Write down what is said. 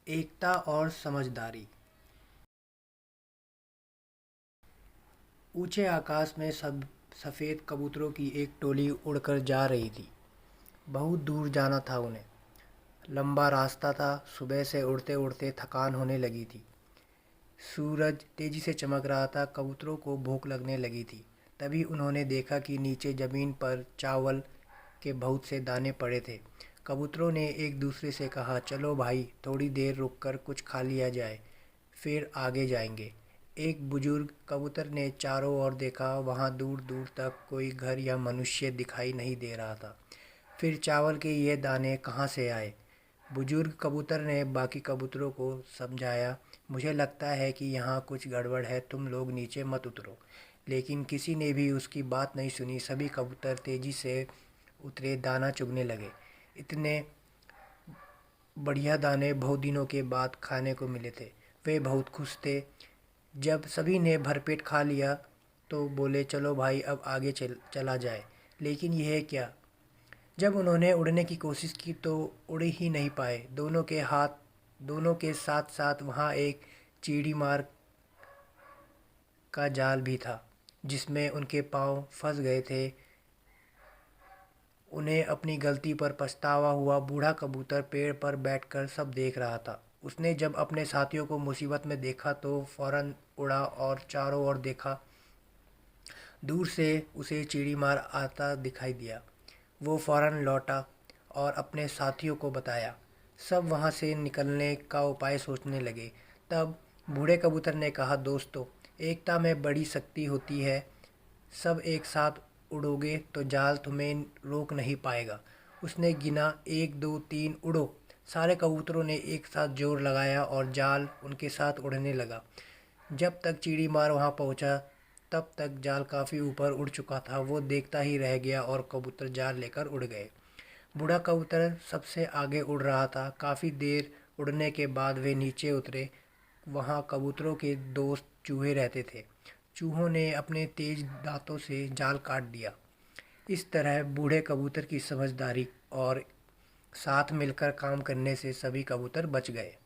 एकता और समझदारी। ऊंचे आकाश में सब सफ़ेद कबूतरों की एक टोली उड़कर जा रही थी। बहुत दूर जाना था उन्हें। लंबा रास्ता था। सुबह से उड़ते उड़ते थकान होने लगी थी। सूरज तेजी से चमक रहा था। कबूतरों को भूख लगने लगी थी। तभी उन्होंने देखा कि नीचे ज़मीन पर चावल के बहुत से दाने पड़े थे। कबूतरों ने एक दूसरे से कहा, चलो भाई, थोड़ी देर रुककर कुछ खा लिया जाए, फिर आगे जाएंगे। एक बुजुर्ग कबूतर ने चारों ओर देखा। वहाँ दूर दूर तक कोई घर या मनुष्य दिखाई नहीं दे रहा था। फिर चावल के ये दाने कहाँ से आए? बुजुर्ग कबूतर ने बाकी कबूतरों को समझाया, मुझे लगता है कि यहाँ कुछ गड़बड़ है, तुम लोग नीचे मत उतरो। लेकिन किसी ने भी उसकी बात नहीं सुनी। सभी कबूतर तेज़ी से उतरे, दाना चुगने लगे। इतने बढ़िया दाने बहुत दिनों के बाद खाने को मिले थे। वे बहुत खुश थे। जब सभी ने भरपेट खा लिया तो बोले, चलो भाई, अब आगे चला जाए। लेकिन यह क्या? जब उन्होंने उड़ने की कोशिश की तो उड़ ही नहीं पाए। दोनों के साथ साथ वहाँ एक चीड़ी मार का जाल भी था, जिसमें उनके पाँव फंस गए थे। उन्हें अपनी गलती पर पछतावा हुआ। बूढ़ा कबूतर पेड़ पर बैठकर सब देख रहा था। उसने जब अपने साथियों को मुसीबत में देखा तो फौरन उड़ा और चारों ओर देखा। दूर से उसे चिड़ी मार आता दिखाई दिया। वो फौरन लौटा और अपने साथियों को बताया। सब वहाँ से निकलने का उपाय सोचने लगे। तब बूढ़े कबूतर ने कहा, दोस्तों, एकता में बड़ी शक्ति होती है। सब एक साथ उड़ोगे तो जाल तुम्हें रोक नहीं पाएगा। उसने गिना, 1 2 3 उड़ो। सारे कबूतरों ने एक साथ जोर लगाया और जाल उनके साथ उड़ने लगा। जब तक चिड़ी मार वहाँ पहुँचा तब तक जाल काफ़ी ऊपर उड़ चुका था। वो देखता ही रह गया और कबूतर जाल लेकर उड़ गए। बूढ़ा कबूतर सबसे आगे उड़ रहा था। काफ़ी देर उड़ने के बाद वे नीचे उतरे। वहाँ कबूतरों के दोस्त चूहे रहते थे। चूहों ने अपने तेज दांतों से जाल काट दिया। इस तरह बूढ़े कबूतर की समझदारी और साथ मिलकर काम करने से सभी कबूतर बच गए।